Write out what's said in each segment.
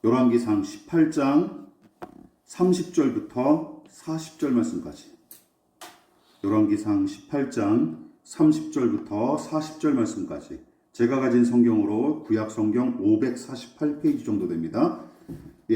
열왕기상 18장 30절부터 40절 말씀까지. 열왕기상 18장 30절부터 40절 말씀까지. 제가 가진 성경으로 구약 성경 548페이지 정도 됩니다.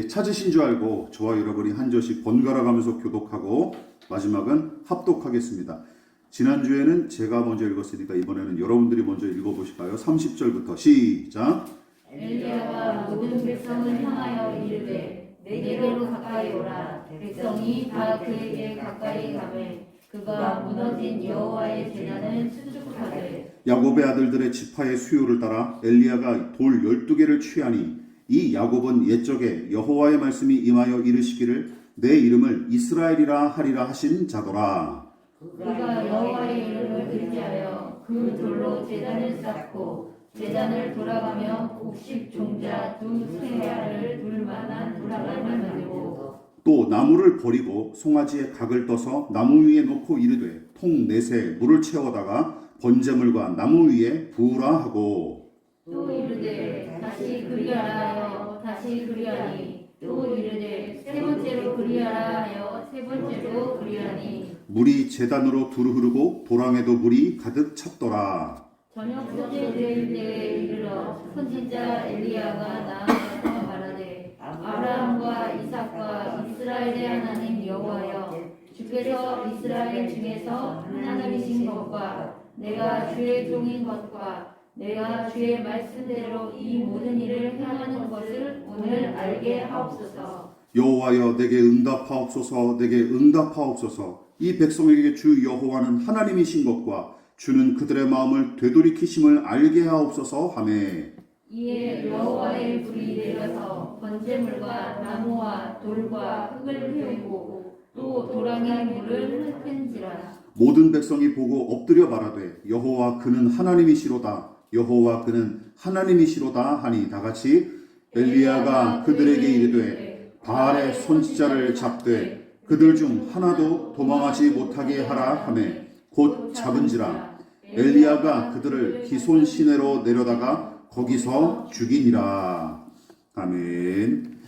찾으신 줄 알고 저와 여러분이 한 절씩 번갈아 가면서 교독하고 마지막은 합독하겠습니다. 지난주에는 제가 먼저 읽었으니까 이번에는 여러분들이 먼저 읽어보실까요? 30절부터 시작. 엘리야가 모든 백성을 향하여 이르되 내게로 가까이 오라. 백성이 다 그에게 가까이 가매 그가 무너진 여호와의 제단을 수축하되. 야곱의 아들들의 지파의 수요를 따라 엘리야가 돌 12개를 취하니 이 야곱은 옛적에 여호와의 말씀이 임하여 이르시기를 내 이름을 이스라엘이라 하리라 하신 자더라. 그가 여호와의 이름을 의지하여 그 돌로 제단을 쌓고 제단을 돌아가며 곡식 종자 두 세알을 둘 만한 돌아감을 만들고 또 나무를 버리고 송아지에 각을 떠서 나무 위에 놓고 이르되 통 넷에 물을 채워다가 번제물과 나무 위에 부으라 하고 또 이르되 다시 그리하라 하여 다시 그리하니 또 이르되 세 번째로 그리하라 하여 세 번째로 그리하니 물이 제단으로 두루 흐르고 도랑에도 물이 가득 찼더라. 저녁 때에 될 때에 이르러 선지자 엘리야가 나아가서 말하되 아브라함과 이삭과 이스라엘의 하나님 여호와여 주께서 이스라엘 중에서 하나님이신 것과 내가 주의 종인 것과 내가 주의 말씀대로 이 모든 일을 행하는 것을 오늘 알게 하옵소서. 여호와여 내게 응답하옵소서. 내게 응답하옵소서. 이 백성에게 주 여호와는 하나님이신 것과 주는 그들의 마음을 되돌이키심을 알게 하옵소서 하매 이에 여호와의 불이 내려서 번제물과 나무와 돌과 흙을 태우고 또 도랑의 물을 흩은지라. 모든 백성이 보고 엎드려 말하되 여호와 그는 하나님이시로다. 여호와 그는 하나님이시로다 하니 다같이 엘리야가 그들에게 이르되 바알의 선지자를 잡되 그들 중 하나도 도망하지 못하게 하라 하매 곧 잡은지라. 엘리야가 그들을 기손 시내로 내려다가 거기서 죽이니라. 아멘.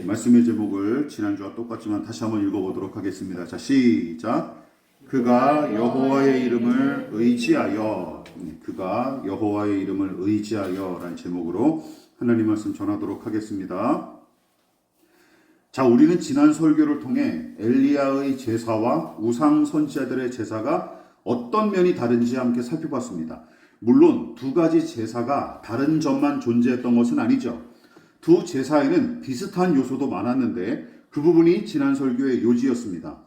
말씀의 제목을 지난주와 똑같지만 다시 한번 읽어보도록 하겠습니다. 자, 시작. 그가 여호와의 이름을 의지하여, 그가 여호와의 이름을 의지하여 라는 제목으로 하나님 말씀 전하도록 하겠습니다. 자, 우리는 지난 설교를 통해 엘리야의 제사와 우상 선지자들의 제사가 어떤 면이 다른지 함께 살펴봤습니다. 물론 두 가지 제사가 다른 점만 존재했던 것은 아니죠. 두 제사에는 비슷한 요소도 많았는데 그 부분이 지난 설교의 요지였습니다.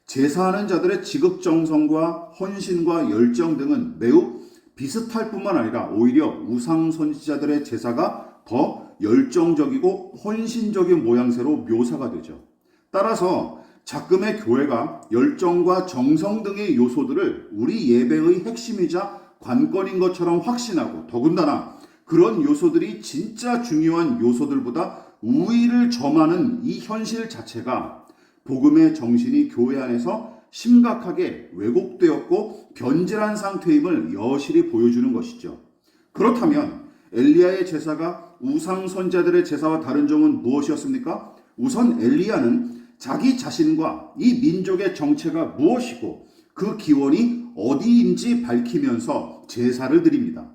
제사하는 자들의 지극정성과 헌신과 열정 등은 매우 비슷할 뿐만 아니라 오히려 우상 선지자들의 제사가 더 열정적이고 헌신적인 모양새로 묘사가 되죠. 따라서 작금의 교회가 열정과 정성 등의 요소들을 우리 예배의 핵심이자 관건인 것처럼 확신하고 더군다나 그런 요소들이 진짜 중요한 요소들보다 우위를 점하는 이 현실 자체가 복음의 정신이 교회 안에서 심각하게 왜곡되었고 변질한 상태임을 여실히 보여주는 것이죠. 그렇다면 엘리야의 제사가 우상 선지자들의 제사와 다른 점은 무엇이었습니까? 우선 엘리야는 자기 자신과 이 민족의 정체가 무엇이고 그 기원이 어디인지 밝히면서 제사를 드립니다.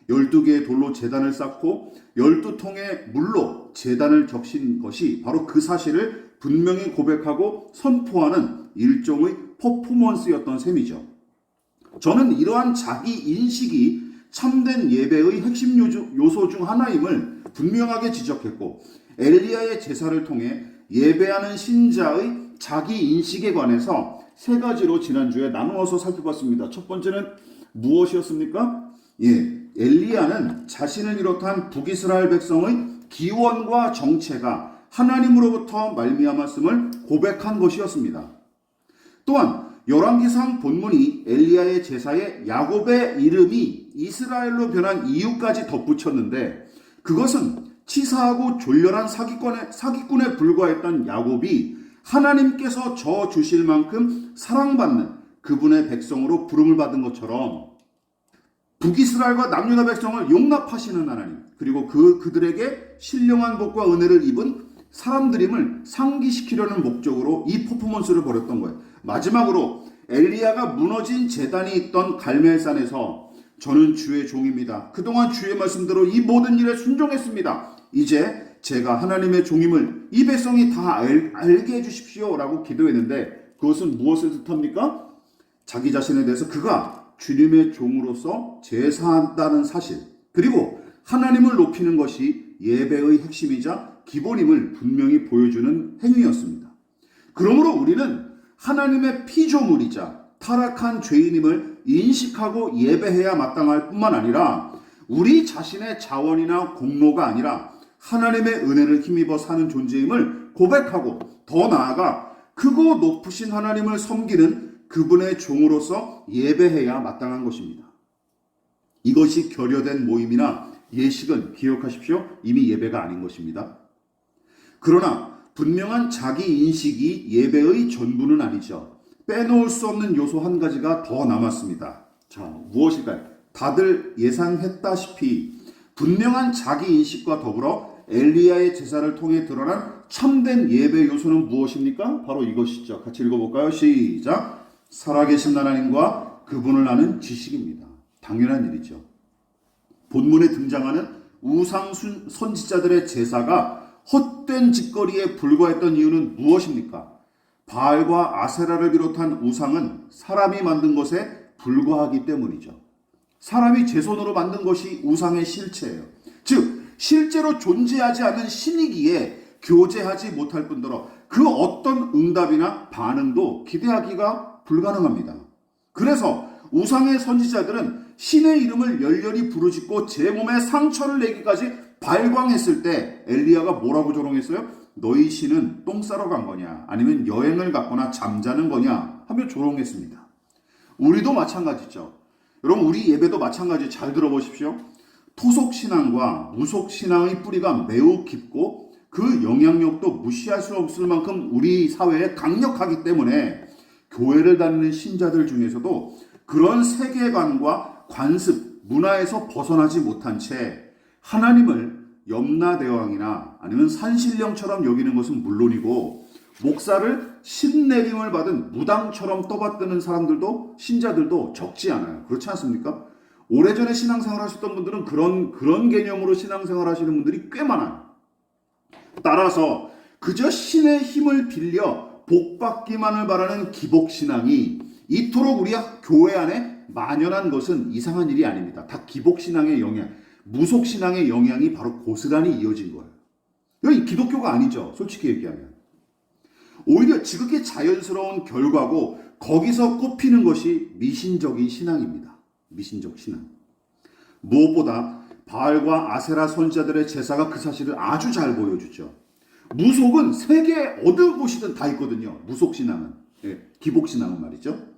12개의 돌로 제단을 쌓고 12통의 물로 제단을 적신 것이 바로 그 사실을 분명히 고백하고 선포하는 일종의 퍼포먼스였던 셈이죠. 저는 이러한 자기 인식이 참된 예배의 핵심 요소 중 하나임을 분명하게 지적했고 엘리야의 제사를 통해 예배하는 신자의 자기 인식에 관해서 세 가지로 지난주에 나누어서 살펴봤습니다. 첫 번째는 무엇이었습니까? 엘리야는 자신을 비롯한 북이스라엘 백성의 기원과 정체가 하나님으로부터 말미암았음을 고백한 것이었습니다. 또한 열왕기상 본문이 엘리야의 제사에 야곱의 이름이 이스라엘로 변한 이유까지 덧붙였는데 그것은 치사하고 졸렬한 사기꾼에 불과했던 야곱이 하나님께서 저 주실 만큼 사랑받는 그분의 백성으로 부름을 받은 것처럼 북이스라엘과 남유다 백성을 용납하시는 하나님, 그리고 그들에게 신령한 복과 은혜를 입은 사람들임을 상기시키려는 목적으로 이 퍼포먼스를 벌였던 거예요. 마지막으로 엘리야가 무너진 제단이 있던 갈멜산에서 저는 주의 종입니다. 그동안 주의 말씀대로 이 모든 일에 순종했습니다. 이제 제가 하나님의 종임을 이 백성이 다 알게 해주십시오 라고 기도했는데, 그것은 무엇을 뜻합니까? 자기 자신에 대해서 그가 주님의 종으로서 제사한다는 사실, 그리고 하나님을 높이는 것이 예배의 핵심이자 기본임을 분명히 보여주는 행위였습니다. 그러므로 우리는 하나님의 피조물이자 타락한 죄인임을 인식하고 예배해야 마땅할 뿐만 아니라 우리 자신의 자원이나 공로가 아니라 하나님의 은혜를 힘입어 사는 존재임을 고백하고, 더 나아가 크고 높으신 하나님을 섬기는 그분의 종으로서 예배해야 마땅한 것입니다. 이것이 결여된 모임이나 예식은 기억하십시오. 이미 예배가 아닌 것입니다. 그러나 분명한 자기 인식이 예배의 전부는 아니죠. 빼놓을 수 없는 요소 한 가지가 더 남았습니다. 자, 무엇일까요? 다들 예상했다시피 분명한 자기 인식과 더불어 엘리야의 제사를 통해 드러난 참된 예배 요소는 무엇입니까? 바로 이것이죠. 같이 읽어볼까요? 시작. 살아계신 하나님과 그분을 아는 지식입니다. 당연한 일이죠. 본문에 등장하는 우상 선지자들의 제사가 헛된 짓거리에 불과했던 이유는 무엇입니까? 바알과 아세라를 비롯한 우상은 사람이 만든 것에 불과하기 때문이죠. 사람이 제 손으로 만든 것이 우상의 실체예요. 즉 실제로 존재하지 않는 신이기에 교제하지 못할 뿐더러 그 어떤 응답이나 반응도 기대하기가 불가능합니다. 그래서 우상의 선지자들은 신의 이름을 열렬히 부르짖고 제 몸에 상처를 내기까지 발광했을 때 엘리야가 뭐라고 조롱했어요? 너희 신은 똥 싸러 간 거냐, 아니면 여행을 갔거나 잠자는 거냐 하며 조롱했습니다. 우리도 마찬가지죠. 여러분, 우리 예배도 마찬가지. 잘 들어보십시오. 토속신앙과 무속신앙의 뿌리가 매우 깊고 그 영향력도 무시할 수 없을 만큼 우리 사회에 강력하기 때문에 교회를 다니는 신자들 중에서도 그런 세계관과 관습, 문화에서 벗어나지 못한 채 하나님을 염라대왕이나 아니면 산신령처럼 여기는 것은 물론이고 목사를 신내림을 받은 무당처럼 떠받드는 사람들도, 신자들도 적지 않아요. 그렇지 않습니까? 오래전에 신앙생활 하셨던 분들은 그런 개념으로 신앙생활 하시는 분들이 꽤 많아요. 따라서 그저 신의 힘을 빌려 복받기만을 바라는 기복신앙이 이토록 우리 교회 안에 만연한 것은 이상한 일이 아닙니다. 다 기복신앙의 영향, 무속신앙의 영향이 바로 고스란히 이어진 거예요. 여기 기독교가 아니죠. 솔직히 얘기하면. 오히려 지극히 자연스러운 결과고 거기서 꼽히는 것이 미신적인 신앙입니다. 미신적 신앙. 무엇보다 바알과 아세라 선지자들의 제사가 그 사실을 아주 잘 보여주죠. 무속은 세계 어느 곳이든 다 있거든요. 무속신앙은. 기복신앙은 말이죠.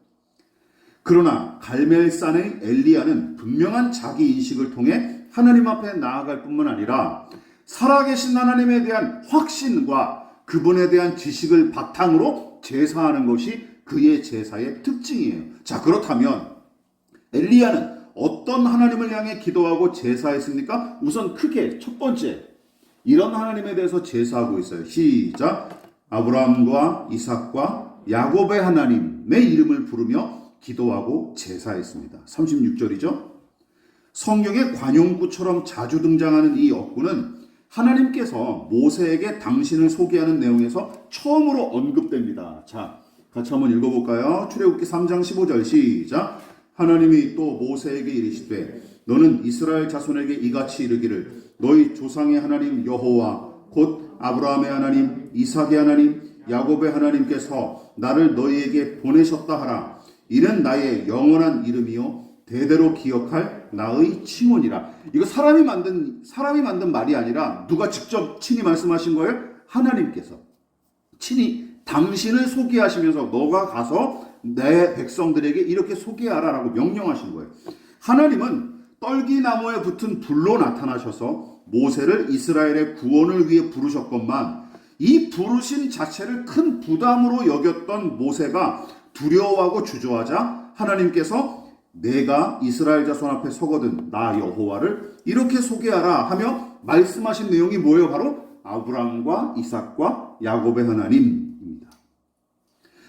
그러나 갈멜산의 엘리야는 분명한 자기 인식을 통해 하나님 앞에 나아갈 뿐만 아니라 살아계신 하나님에 대한 확신과 그분에 대한 지식을 바탕으로 제사하는 것이 그의 제사의 특징이에요. 자, 그렇다면 엘리야는 어떤 하나님을 향해 기도하고 제사했습니까? 우선 크게 첫 번째, 이런 하나님에 대해서 제사하고 있어요. 시작. 아브라함과 이삭과 야곱의 하나님의 이름을 부르며 기도하고 제사했습니다. 36절이죠. 성경의 관용구처럼 자주 등장하는 이 어구는 하나님께서 모세에게 당신을 소개하는 내용에서 처음으로 언급됩니다. 자, 같이 한번 읽어볼까요? 출애굽기 3장 15절 시작. 하나님이 또 모세에게 이르시되 너는 이스라엘 자손에게 이같이 이르기를 너희 조상의 하나님 여호와 곧 아브라함의 하나님, 이삭의 하나님, 야곱의 하나님께서 나를 너희에게 보내셨다 하라. 이는 나의 영원한 이름이요 대대로 기억할 나의 칭언이라. 이거 사람이 만든 말이 아니라 누가 직접 친히 말씀하신 거예요? 하나님께서 친히 당신을 소개하시면서 너가 가서 내 백성들에게 이렇게 소개하라라고 명령하신 거예요. 하나님은 떨기나무에 붙은 불로 나타나셔서 모세를 이스라엘의 구원을 위해 부르셨건만 이 부르심 자체를 큰 부담으로 여겼던 모세가 두려워하고 주저하자 하나님께서 내가 이스라엘 자손 앞에 서거든 나 여호와를 이렇게 소개하라 하며 말씀하신 내용이 뭐예요? 바로 아브라함과 이삭과 야곱의 하나님입니다.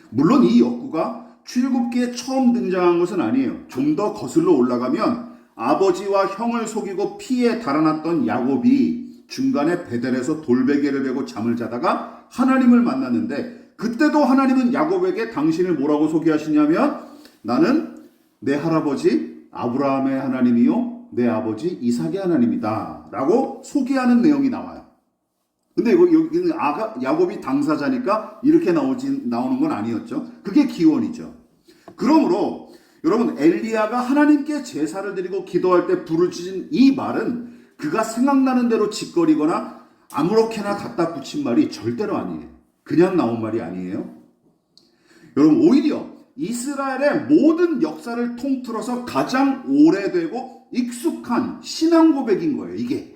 물론 이 역구가 출애굽기에 처음 등장한 것은 아니에요. 좀 더 거슬러 올라가면 아버지와 형을 속이고 피에 달아났던 야곱이 중간에 베델에서 돌베개를 베고 잠을 자다가 하나님을 만났는데, 그때도 하나님은 야곱에게 당신을 뭐라고 소개하시냐면 나는 내 할아버지 아브라함의 하나님이요 내 아버지 이삭의 하나님이다 라고 소개하는 내용이 나와요. 근데 여기는 야곱이 당사자니까 이렇게 나오는 건 아니었죠. 그게 기원이죠. 그러므로 여러분, 엘리야가 하나님께 제사를 드리고 기도할 때 부르짖은 이 말은 그가 생각나는 대로 짓거리거나 아무렇게나 갖다 붙인 말이 절대로 아니에요. 그냥 나온 말이 아니에요. 여러분, 오히려 이스라엘의 모든 역사를 통틀어서 가장 오래되고 익숙한 신앙 고백인 거예요. 이게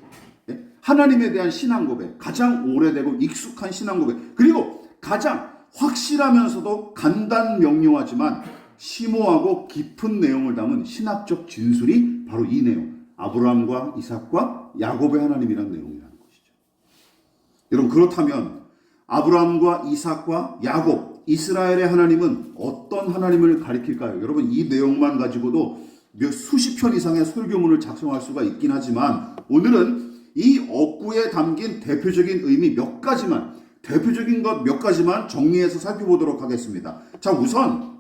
하나님에 대한 신앙 고백, 가장 오래되고 익숙한 신앙 고백, 그리고 가장 확실하면서도 간단 명료하지만 심오하고 깊은 내용을 담은 신학적 진술이 바로 이 내용, 아브라함과 이삭과 야곱의 하나님이라는 내용이라는 것이죠. 여러분, 그렇다면 아브라함과 이삭과 야곱, 이스라엘의 하나님은 어떤 하나님을 가리킬까요? 여러분, 이 내용만 가지고도 수십 편 이상의 설교문을 작성할 수가 있긴 하지만 오늘은 이 억구에 담긴 대표적인 의미 몇 가지만, 대표적인 것 몇 가지만 정리해서 살펴보도록 하겠습니다. 자, 우선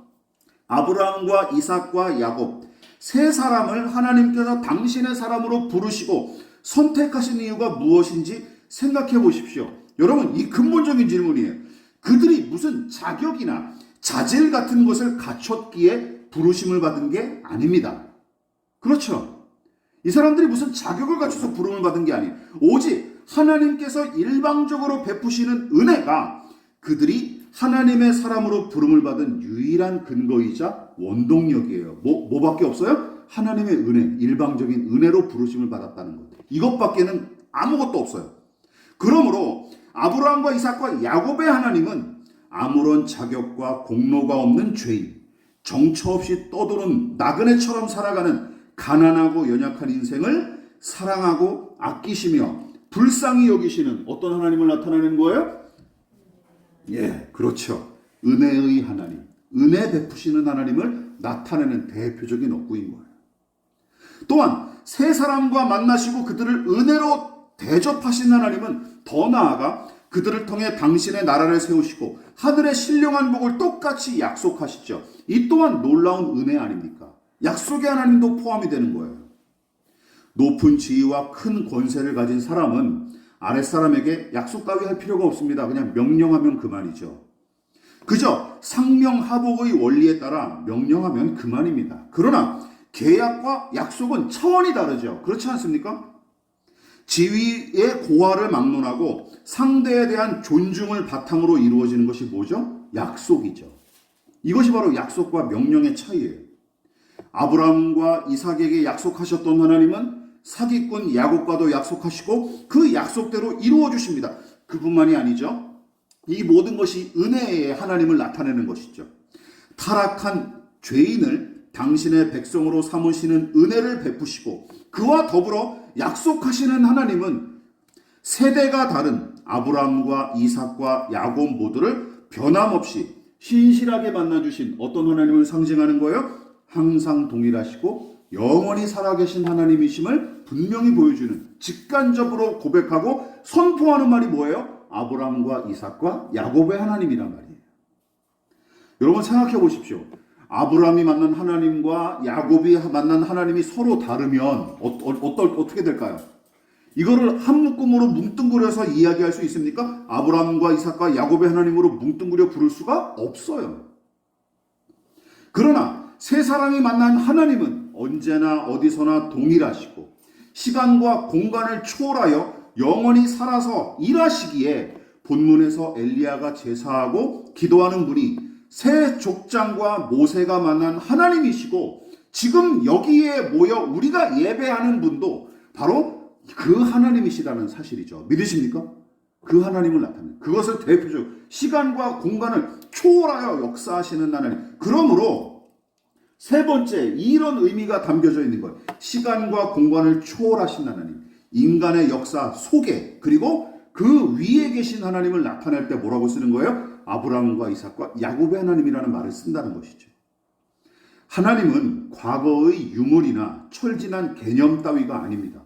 아브라함과 이삭과 야곱 세 사람을 하나님께서 당신의 사람으로 부르시고 선택하신 이유가 무엇인지 생각해 보십시오. 여러분, 이 근본적인 질문이에요. 그들이 무슨 자격이나 자질 같은 것을 갖췄기에 부르심을 받은 게 아닙니다. 그렇죠? 이 사람들이 무슨 자격을 갖춰서 부름을 받은 게 아니에요. 오직 하나님께서 일방적으로 베푸시는 은혜가 그들이 하나님의 사람으로 부름을 받은 유일한 근거이자 원동력이에요. 뭐밖에 없어요? 하나님의 은혜, 일방적인 은혜로 부르심을 받았다는 것. 이것밖에는 아무것도 없어요. 그러므로 아브라함과 이삭과 야곱의 하나님은 아무런 자격과 공로가 없는 죄인, 정처 없이 떠도는 나그네처럼 살아가는 가난하고 연약한 인생을 사랑하고 아끼시며 불쌍히 여기시는 어떤 하나님을 나타내는 거예요? 예, 그렇죠. 은혜의 하나님, 은혜 베푸시는 하나님을 나타내는 대표적인 억구인 거예요. 또한 세 사람과 만나시고 그들을 은혜로 대접하신 하나님은 더 나아가 그들을 통해 당신의 나라를 세우시고 하늘의 신령한 복을 똑같이 약속하시죠. 이 또한 놀라운 은혜 아닙니까? 약속의 하나님도 포함이 되는 거예요. 높은 지위와 큰 권세를 가진 사람은 아랫사람에게 약속 따위 할 필요가 없습니다. 그냥 명령하면 그만이죠. 그저 상명하복의 원리에 따라 명령하면 그만입니다. 그러나 계약과 약속은 차원이 다르죠. 그렇지 않습니까? 지위의 고하를 막론하고 상대에 대한 존중을 바탕으로 이루어지는 것이 뭐죠? 약속이죠. 이것이 바로 약속과 명령의 차이예요. 아브라함과 이삭에게 약속하셨던 하나님은 사기꾼 야곱과도 약속하시고 그 약속대로 이루어 주십니다. 그뿐만이 아니죠. 이 모든 것이 은혜의 하나님을 나타내는 것이죠. 타락한 죄인을 당신의 백성으로 삼으시는 은혜를 베푸시고 그와 더불어 약속하시는 하나님은 세대가 다른 아브라함과 이삭과 야곱 모두를 변함없이 신실하게 만나주신 어떤 하나님을 상징하는 거예요? 항상 동일하시고 영원히 살아계신 하나님이심을 분명히 보여주는, 직관적으로 고백하고 선포하는 말이 뭐예요? 아브라함과 이삭과 야곱의 하나님이란 말이에요. 여러분 생각해 보십시오. 아브라함이 만난 하나님과 야곱이 만난 하나님이 서로 다르면 어떻게 될까요? 이거를 한 묶음으로 뭉뚱그려서 이야기할 수 있습니까? 아브라함과 이삭과 야곱의 하나님으로 뭉뚱그려 부를 수가 없어요. 그러나 세 사람이 만난 하나님은 언제나 어디서나 동일하시고 시간과 공간을 초월하여 영원히 살아서 일하시기에 본문에서 엘리야가 제사하고 기도하는 분이 새 족장과 모세가 만난 하나님이시고 지금 여기에 모여 우리가 예배하는 분도 바로 그 하나님이시라는 사실이죠. 믿으십니까? 그 하나님을 나타내는, 그것을 대표적으로 시간과 공간을 초월하여 역사하시는 하나님. 그러므로 세 번째, 이런 의미가 담겨져 있는 거예요. 시간과 공간을 초월하신 하나님, 인간의 역사 속에, 그리고 그 위에 계신 하나님을 나타낼 때 뭐라고 쓰는 거예요? 아브라함과 이삭과 야곱의 하나님이라는 말을 쓴다는 것이죠. 하나님은 과거의 유물이나 철진한 개념 따위가 아닙니다.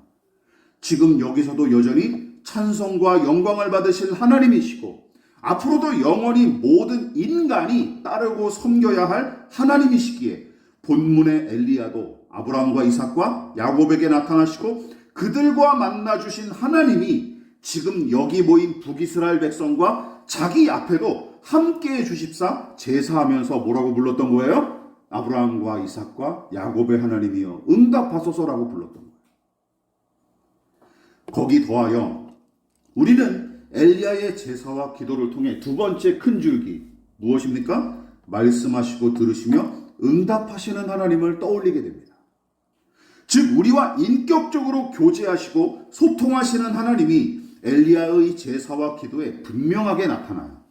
지금 여기서도 여전히 찬송과 영광을 받으실 하나님이시고, 앞으로도 영원히 모든 인간이 따르고 섬겨야 할 하나님이시기에 본문의 엘리야도 아브라함과 이삭과 야곱에게 나타나시고 그들과 만나 주신 하나님이 지금 여기 모인 북이스라엘 백성과 자기 앞에도 함께해 주십사 제사하면서 뭐라고 불렀던 거예요? 아브라함과 이삭과 야곱의 하나님이여 응답하소서라고 불렀던 거예요. 거기 더하여 우리는 엘리야의 제사와 기도를 통해 두 번째 큰 줄기 무엇입니까? 말씀하시고 들으시며 응답하시는 하나님을 떠올리게 됩니다. 즉 우리와 인격적으로 교제하시고 소통하시는 하나님이 엘리야의 제사와 기도에 분명하게 나타나요.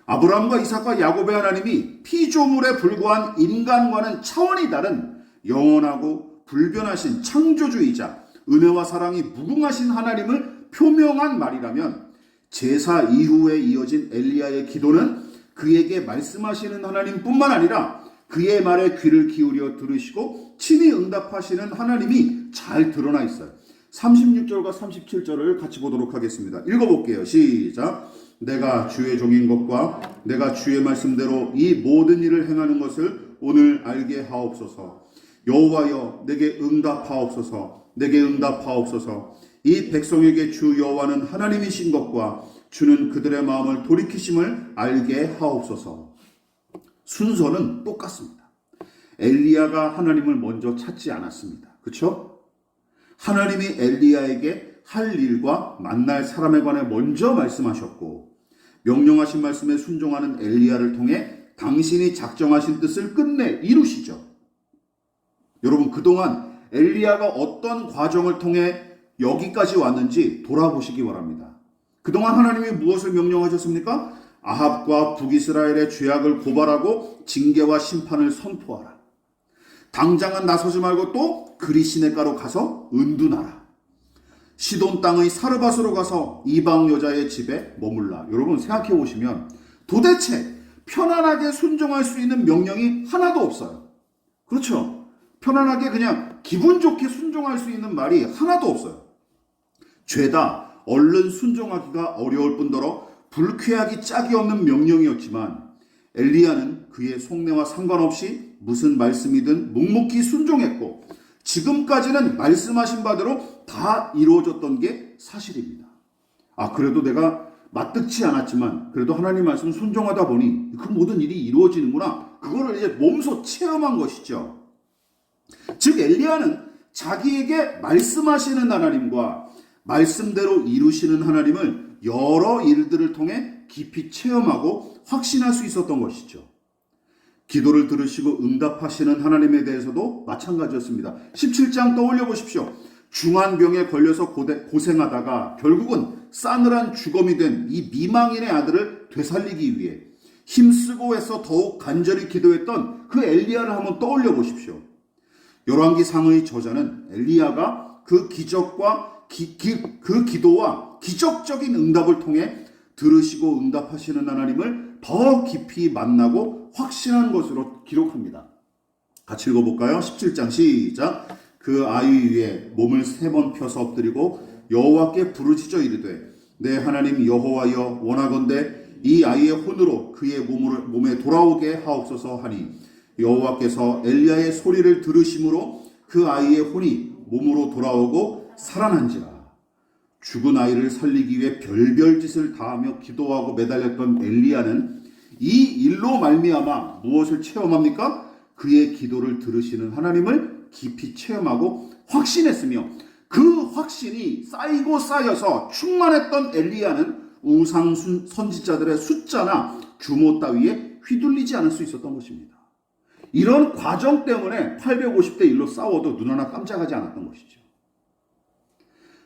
아브라함과 이삭과 야곱의 하나님이 피조물에 불과한 인간과는 차원이 다른 영원하고 불변하신 창조주이자 은혜와 사랑이 무궁하신 하나님을 표명한 말이라면 제사 이후에 이어진 엘리야의 기도는 그에게 말씀하시는 하나님뿐만 아니라 그의 말에 귀를 기울여 들으시고 친히 응답하시는 하나님이 잘 드러나 있어요. 36절과 37절을 같이 보도록 하겠습니다. 읽어볼게요. 시작. 내가 주의 종인 것과 내가 주의 말씀대로 이 모든 일을 행하는 것을 오늘 알게 하옵소서. 여호와여 내게 응답하옵소서. 내게 응답하옵소서. 이 백성에게 주 여호와는 하나님이신 것과 주는 그들의 마음을 돌이키심을 알게 하옵소서. 순서는 똑같습니다. 엘리야가 하나님을 먼저 찾지 않았습니다. 그렇죠? 하나님이 엘리야에게 할 일과 만날 사람에 관해 먼저 말씀하셨고 명령하신 말씀에 순종하는 엘리야를 통해 당신이 작정하신 뜻을 끝내 이루시죠. 여러분 그동안 엘리야가 어떤 과정을 통해 여기까지 왔는지 돌아보시기 바랍니다. 그동안 하나님이 무엇을 명령하셨습니까? 아합과 북이스라엘의 죄악을 고발하고 징계와 심판을 선포하라. 당장은 나서지 말고 또 그리 시내가로 가서 은둔하라. 시돈 땅의 사르밧으로 가서 이방 여자의 집에 머물라. 여러분 생각해 보시면 도대체 편안하게 순종할 수 있는 명령이 하나도 없어요. 그렇죠? 편안하게 그냥 기분 좋게 순종할 수 있는 말이 하나도 없어요. 죄다 얼른 순종하기가 어려울 뿐더러 불쾌하기 짝이 없는 명령이었지만 엘리야는 그의 속내와 상관없이 무슨 말씀이든 묵묵히 순종했고 지금까지는 말씀하신 바대로 다 이루어졌던 게 사실입니다. 그래도 내가 맞듣지 않았지만 그래도 하나님 말씀 순종하다 보니 그 모든 일이 이루어지는구나. 그거를 이제 몸소 체험한 것이죠. 즉 엘리야는 자기에게 말씀하시는 하나님과 말씀대로 이루시는 하나님을 여러 일들을 통해 깊이 체험하고 확신할 수 있었던 것이죠. 기도를 들으시고 응답하시는 하나님에 대해서도 마찬가지였습니다. 17장 떠올려 보십시오. 중한 병에 걸려서 고생하다가 결국은 싸늘한 주검이 된 이 미망인의 아들을 되살리기 위해 힘쓰고 애써 더욱 간절히 기도했던 그 엘리야를 한번 떠올려 보십시오. 열왕기상의 저자는 엘리야가 그 기적과 그 기도와 기적적인 응답을 통해 들으시고 응답하시는 하나님을 더 깊이 만나고 확신한 것으로 기록합니다. 같이 읽어볼까요? 17장 시작. 그 아이 위에 몸을 3번 펴서 엎드리고 여호와께 부르짖어 이르되 내 하나님 여호와여 원하건대 이 아이의 혼으로 그의 몸에 돌아오게 하옵소서 하니 여호와께서 엘리야의 소리를 들으심으로 그 아이의 혼이 몸으로 돌아오고 살아난지라. 죽은 아이를 살리기 위해 별별 짓을 다하며 기도하고 매달렸던 엘리야는 이 일로 말미암아 무엇을 체험합니까? 그의 기도를 들으시는 하나님을 깊이 체험하고 확신했으며 그 확신이 쌓이고 쌓여서 충만했던 엘리야는 우상 선지자들의 숫자나 규모 따위에 휘둘리지 않을 수 있었던 것입니다. 이런 과정 때문에 850대 1로 싸워도 눈 하나 깜짝하지 않았던 것이죠.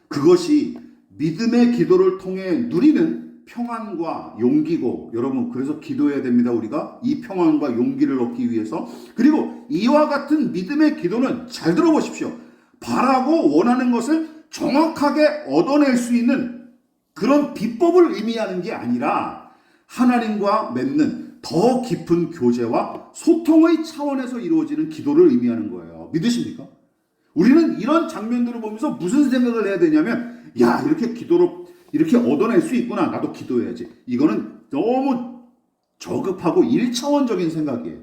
그것이 믿음의 기도를 통해 누리는 평안과 용기고, 여러분 그래서 기도해야 됩니다. 우리가 이 평안과 용기를 얻기 위해서. 그리고 이와 같은 믿음의 기도는, 잘 들어보십시오, 바라고 원하는 것을 정확하게 얻어낼 수 있는 그런 비법을 의미하는 게 아니라 하나님과 맺는 더 깊은 교제와 소통의 차원에서 이루어지는 기도를 의미하는 거예요. 믿으십니까? 우리는 이런 장면들을 보면서 무슨 생각을 해야 되냐면, 야, 이렇게 기도로 이렇게 얻어낼 수 있구나, 나도 기도해야지. 이거는 너무 저급하고 1차원적인 생각이에요.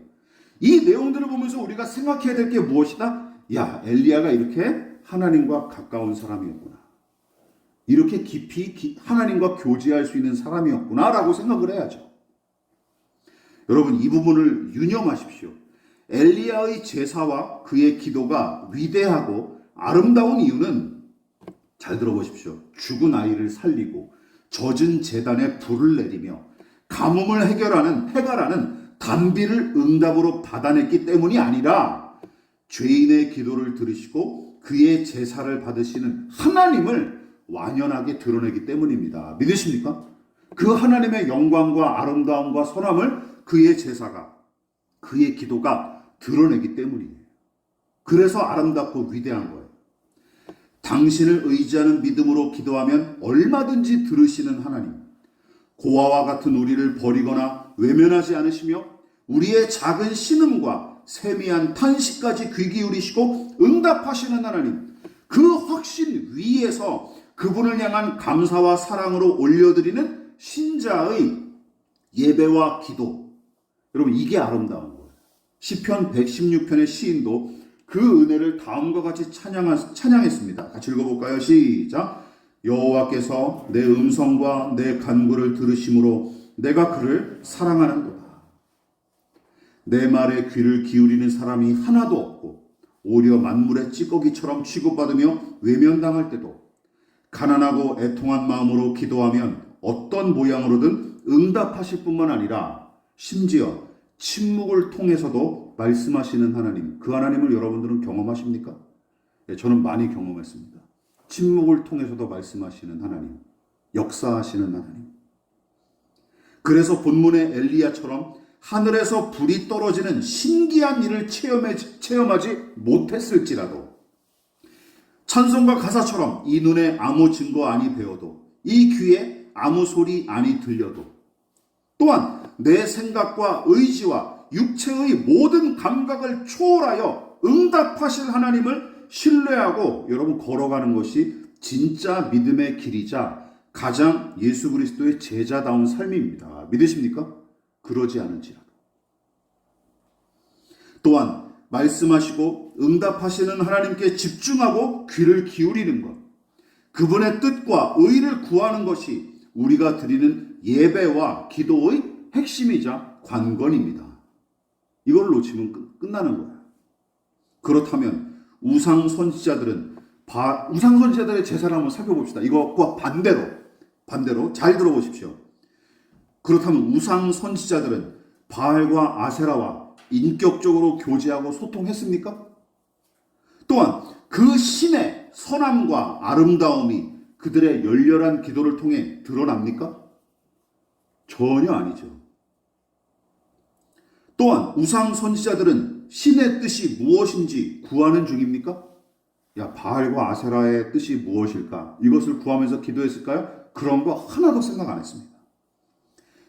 이 내용들을 보면서 우리가 생각해야 될 게 무엇이다? 야, 엘리야가 이렇게 하나님과 가까운 사람이었구나, 이렇게 깊이 하나님과 교제할 수 있는 사람이었구나 라고 생각을 해야죠. 여러분, 이 부분을 유념하십시오. 엘리야의 제사와 그의 기도가 위대하고 아름다운 이유는, 잘 들어보십시오, 죽은 아이를 살리고 젖은 제단에 불을 내리며 가뭄을 해결하는 단비를 응답으로 받아냈기 때문이 아니라 죄인의 기도를 들으시고 그의 제사를 받으시는 하나님을 완연하게 드러내기 때문입니다. 믿으십니까? 그 하나님의 영광과 아름다움과 선함을 그의 제사가, 그의 기도가 드러내기 때문이에요. 그래서 아름답고 위대한 거예요. 당신을 의지하는 믿음으로 기도하면 얼마든지 들으시는 하나님, 고아와 같은 우리를 버리거나 외면하지 않으시며 우리의 작은 신음과 세미한 탄식까지 귀 기울이시고 응답하시는 하나님, 그 확신 위에서 그분을 향한 감사와 사랑으로 올려드리는 신자의 예배와 기도, 여러분 이게 아름다운 거예요. 시편 116편의 시인도 그 은혜를 다음과 같이 찬양했습니다. 같이 읽어볼까요? 시작. 여호와께서 내 음성과 내 간구를 들으심으로 내가 그를 사랑하는도다. 내 말에 귀를 기울이는 사람이 하나도 없고 오히려 만물의 찌꺼기처럼 취급받으며 외면당할 때도 가난하고 애통한 마음으로 기도하면 어떤 모양으로든 응답하실 뿐만 아니라 심지어 침묵을 통해서도 말씀하시는 하나님, 그 하나님을 여러분들은 경험하십니까? 네, 저는 많이 경험했습니다. 침묵을 통해서도 말씀하시는 하나님, 역사하시는 하나님. 그래서 본문의 엘리야처럼 하늘에서 불이 떨어지는 신기한 일을 체험하지 못했을지라도, 찬송과 가사처럼 이 눈에 아무 증거 아니 배워도, 이 귀에 아무 소리 아니 들려도, 또한 내 생각과 의지와 육체의 모든 감각을 초월하여 응답하실 하나님을 신뢰하고 여러분 걸어가는 것이 진짜 믿음의 길이자 가장 예수 그리스도의 제자다운 삶입니다. 믿으십니까? 그러지 않은지라도. 또한 말씀하시고 응답하시는 하나님께 집중하고 귀를 기울이는 것, 그분의 뜻과 의를 구하는 것이 우리가 드리는 예배와 기도의 핵심이자 관건입니다. 이걸 놓치면 끝나는 거예요. 그렇다면 우상 선지자들의 제사를 한번 살펴봅시다. 이것과 반대로 잘 들어보십시오. 그렇다면 우상 선지자들은 바알과 아세라와 인격적으로 교제하고 소통했습니까? 또한 그 신의 선함과 아름다움이 그들의 열렬한 기도를 통해 드러납니까? 전혀 아니죠. 또한 우상 선지자들은 신의 뜻이 무엇인지 구하는 중입니까? 야, 바알과 아세라의 뜻이 무엇일까? 이것을 구하면서 기도했을까요? 그런 거 하나도 생각 안 했습니다.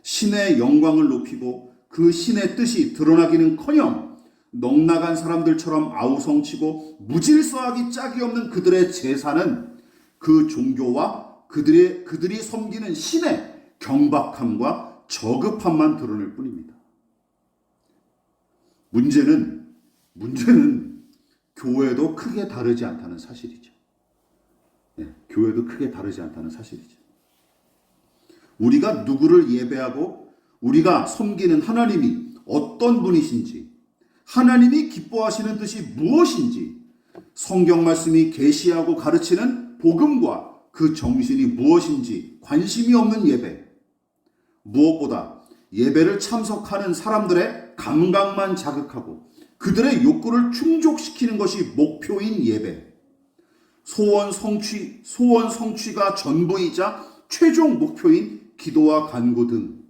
신의 영광을 높이고 그 신의 뜻이 드러나기는커녕 넉나간 사람들처럼 아우성치고 무질서하기 짝이 없는 그들의 제사는 그 종교와 그들이 섬기는 신의 경박함과 저급함만 드러낼 뿐입니다. 문제는 교회도 크게 다르지 않다는 사실이죠. 네, 교회도 크게 다르지 않다는 사실이죠. 우리가 누구를 예배하고 우리가 섬기는 하나님이 어떤 분이신지, 하나님이 기뻐하시는 뜻이 무엇인지, 성경 말씀이 계시하고 가르치는 복음과 그 정신이 무엇인지 관심이 없는 예배, 무엇보다 예배를 참석하는 사람들의 감각만 자극하고 그들의 욕구를 충족시키는 것이 목표인 예배, 소원 성취가 전부이자 최종 목표인 기도와 간구 등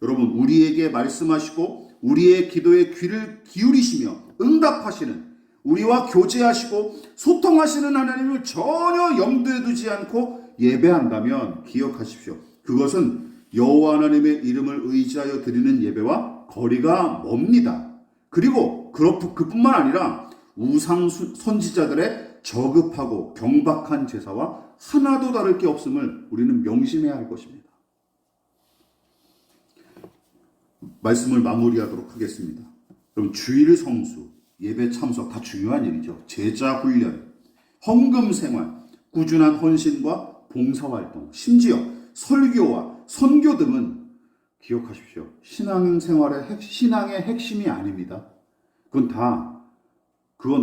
여러분 우리에게 말씀하시고 우리의 기도에 귀를 기울이시며 응답하시는 우리와 교제하시고 소통하시는 하나님을 전혀 염두에 두지 않고 예배한다면 기억하십시오. 그것은 여호와 하나님의 이름을 의지하여 드리는 예배와 거리가 멉니다. 그리고 그뿐만 아니라 우상 선지자들의 저급하고 경박한 제사와 하나도 다를 게 없음을 우리는 명심해야 할 것입니다. 말씀을 마무리하도록 하겠습니다. 그럼 주일 성수, 예배 참석 다 중요한 일이죠. 제자 훈련, 헌금 생활, 꾸준한 헌신과 봉사활동, 심지어 설교와 선교 등은 기억하십시오. 신앙의 핵심이 아닙니다. 그건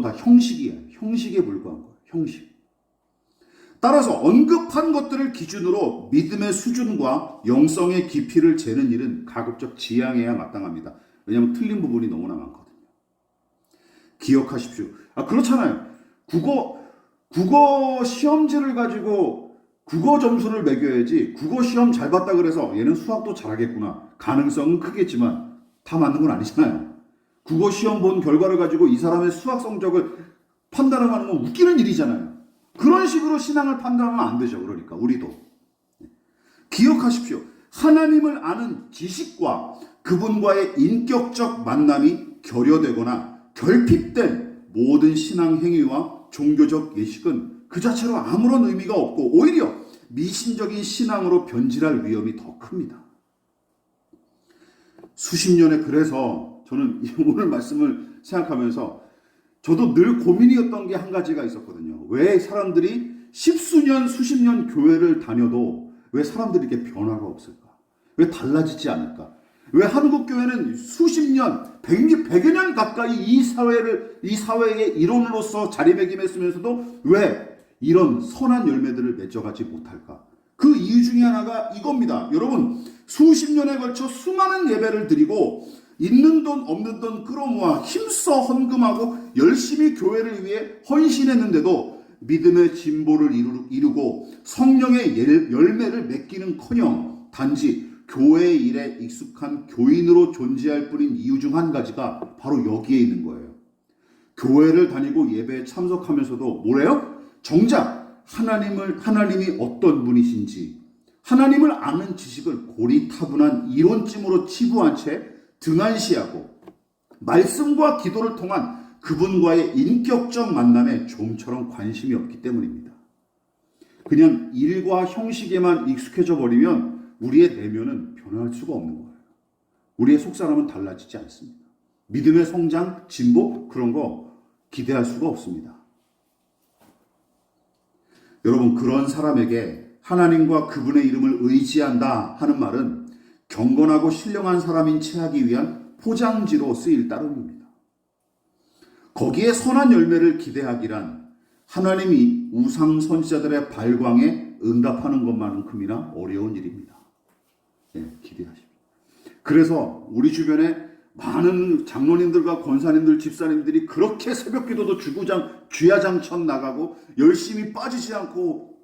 다 형식이에요. 형식에 불과한 거예요. 형식. 따라서 언급한 것들을 기준으로 믿음의 수준과 영성의 깊이를 재는 일은 가급적 지양해야 마땅합니다. 왜냐하면 틀린 부분이 너무나 많거든요. 기억하십시오. 그렇잖아요. 국어 시험지를 가지고 국어 점수를 매겨야지 국어 시험 잘 봤다 그래서 얘는 수학도 잘하겠구나. 가능성은 크겠지만 다 맞는 건 아니잖아요. 국어 시험 본 결과를 가지고 이 사람의 수학 성적을 판단하는 건 웃기는 일이잖아요. 그런 식으로 신앙을 판단하면 안 되죠. 그러니까 우리도 기억하십시오. 하나님을 아는 지식과 그분과의 인격적 만남이 결여되거나 결핍된 모든 신앙 행위와 종교적 예식은 그 자체로 아무런 의미가 없고 오히려 미신적인 신앙으로 변질할 위험이 더 큽니다. 수십 년에 그래서 저는 오늘 말씀을 생각하면서 저도 늘 고민이었던 게 한 가지가 있었거든요. 왜 사람들이 십수년, 수십 년 교회를 다녀도 왜 사람들이 이렇게 변화가 없을까? 왜 달라지지 않을까? 왜 한국 교회는 수십 년, 100여 년 가까이 이 사회의 일원으로서 자리매김했으면서도 왜 이런 선한 열매들을 맺어가지 못할까? 그 이유 중에 하나가 이겁니다. 여러분, 수십 년에 걸쳐 수많은 예배를 드리고 있는 돈 없는 돈 끌어모아 힘써 헌금하고 열심히 교회를 위해 헌신했는데도 믿음의 진보를 이루고 성령의 열매를 맺기는커녕 단지 교회의 일에 익숙한 교인으로 존재할 뿐인 이유 중 한 가지가 바로 여기에 있는 거예요. 교회를 다니고 예배에 참석하면서도 뭐래요? 정작 하나님이 어떤 분이신지 하나님을 아는 지식을 고리타분한 이론쯤으로 치부한 채 등한시하고 말씀과 기도를 통한 그분과의 인격적 만남에 좀처럼 관심이 없기 때문입니다. 그냥 일과 형식에만 익숙해져 버리면 우리의 내면은 변할 수가 없는 거예요. 우리의 속사람은 달라지지 않습니다. 믿음의 성장, 진보 그런 거 기대할 수가 없습니다. 여러분, 그런 사람에게 하나님과 그분의 이름을 의지한다 하는 말은 경건하고 신령한 사람인 체하기 위한 포장지로 쓰일 따름입니다. 거기에 선한 열매를 기대하기란 하나님이 우상 선지자들의 발광에 응답하는 것만큼이나 어려운 일입니다. 기대하십시오. 그래서 우리 주변에 많은 장로님들과 권사님들, 집사님들이 그렇게 새벽기도도 주야장천 나가고 열심히 빠지지 않고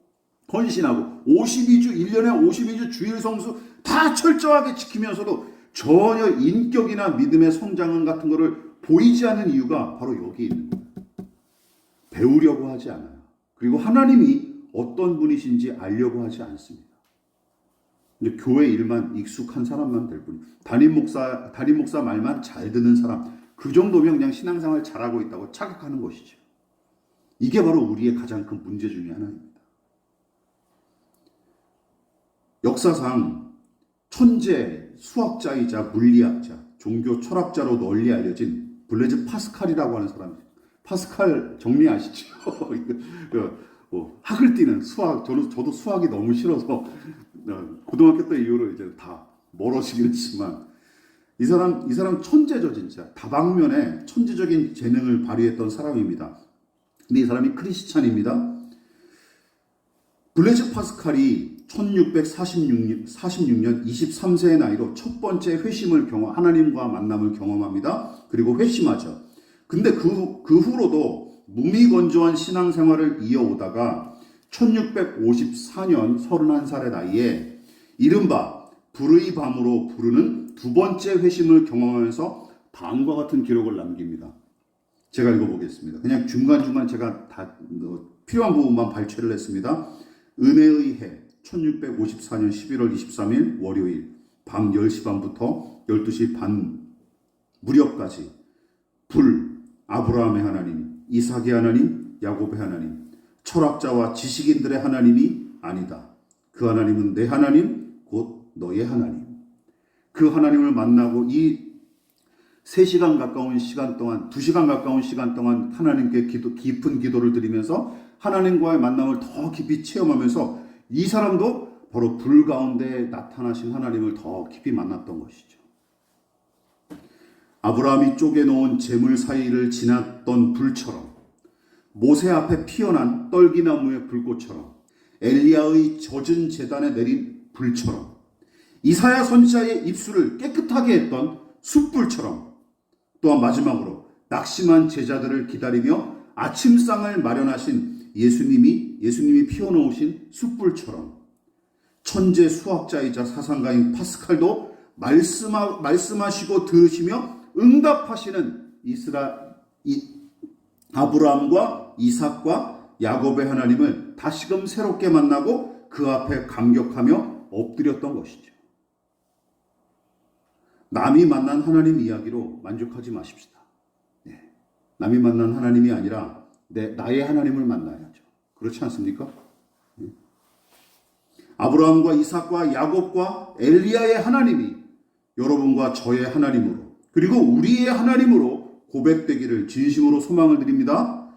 헌신하고 52주 1년에 52주 주일 성수 다 철저하게 지키면서도 전혀 인격이나 믿음의 성장 같은 거를 보이지 않는 이유가 바로 여기 있는 거예요. 배우려고 하지 않아요. 그리고 하나님이 어떤 분이신지 알려고 하지 않습니다. 이제 교회 일만 익숙한 사람만 될 뿐이에요. 담임 목사 말만 잘 듣는 사람, 그 정도면 그냥 신앙생활 잘하고 있다고 착각하는 것이죠. 이게 바로 우리의 가장 큰 문제 중에 하나입니다. 역사상 천재, 수학자이자 물리학자, 종교 철학자로 널리 알려진 블레즈 파스칼이라고 하는 사람이에요. 파스칼 정리 아시죠? 학을 띄는 수학, 저도 수학이 너무 싫어서 고등학교 때 이후로 이제 다 멀어지긴 했지만 이 사람 천재죠. 진짜 다방면에 천재적인 재능을 발휘했던 사람입니다. 근데 이 사람이 크리스찬입니다. 블레즈 파스칼이 1646년 23세의 나이로 첫 번째 하나님과 만남을 경험합니다. 그리고 회심하죠. 근데 그 후로도 무미건조한 신앙생활을 이어오다가 1654년 31살의 나이에 이른바 불의 밤으로 부르는 두 번째 회심을 경험하면서 다음과 같은 기록을 남깁니다. 제가 읽어보겠습니다. 그냥 중간중간 제가 다 필요한 부분만 발췌를 했습니다. 은혜의 해 1654년 11월 23일 월요일 밤 10시 반부터 12시 반 무렵까지 불, 아브라함의 하나님, 이삭의 하나님, 야곱의 하나님, 철학자와 지식인들의 하나님이 아니다. 그 하나님은 내 하나님, 곧 너의 하나님. 그 하나님을 만나고 이 3시간 가까운 시간 동안, 2시간 가까운 시간 동안 하나님께 깊은 기도를 드리면서 하나님과의 만남을 더 깊이 체험하면서 이 사람도 바로 불 가운데 나타나신 하나님을 더 깊이 만났던 것이죠. 아브라함이 쪼개놓은 재물 사이를 지났던 불처럼, 모세 앞에 피어난 떨기나무의 불꽃처럼, 엘리야의 젖은 제단에 내린 불처럼, 이사야 선지자의 입술을 깨끗하게 했던 숯불처럼, 또한 마지막으로 낙심한 제자들을 기다리며 아침상을 마련하신 예수님이 피워놓으신 숯불처럼, 천재 수학자이자 사상가인 파스칼도 말씀하시고 들으시며 응답하시는 아브라함과 이삭과 야곱의 하나님을 다시금 새롭게 만나고 그 앞에 감격하며 엎드렸던 것이죠. 남이 만난 하나님 이야기로 만족하지 마십시다. 남이 만난 하나님이 아니라 나의 하나님을 만나야죠. 그렇지 않습니까? 아브라함과 이삭과 야곱과 엘리야의 하나님이 여러분과 저의 하나님으로, 그리고 우리의 하나님으로 고백되기를 진심으로 소망을 드립니다.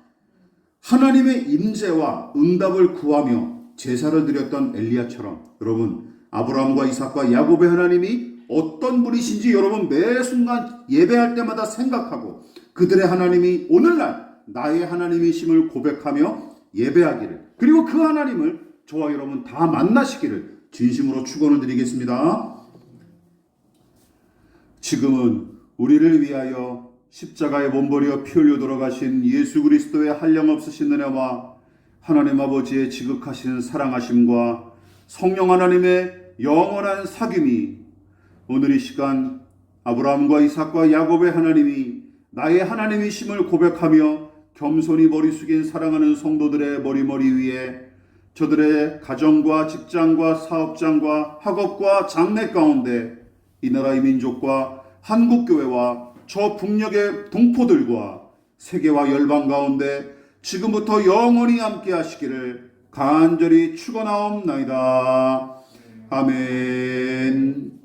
하나님의 임재와 응답을 구하며 제사를 드렸던 엘리야처럼 여러분, 아브라함과 이삭과 야곱의 하나님이 어떤 분이신지 여러분 매 순간 예배할 때마다 생각하고 그들의 하나님이 오늘날 나의 하나님이심을 고백하며 예배하기를, 그리고 그 하나님을 저와 여러분 다 만나시기를 진심으로 축원을 드리겠습니다. 지금은 우리를 위하여 십자가에 몸버려 피 흘려 돌아가신 예수 그리스도의 한량없으신 은혜와 하나님 아버지의 지극하신 사랑하심과 성령 하나님의 영원한 사귐이 오늘 이 시간 아브라함과 이삭과 야곱의 하나님이 나의 하나님이심을 고백하며 겸손히 머리 숙인 사랑하는 성도들의 머리 위에 저들의 가정과 직장과 사업장과 학업과 장래 가운데 이 나라의 민족과 한국교회와 저 북녘의 동포들과 세계와 열방 가운데 지금부터 영원히 함께 하시기를 간절히 축원하옵나이다. 아멘.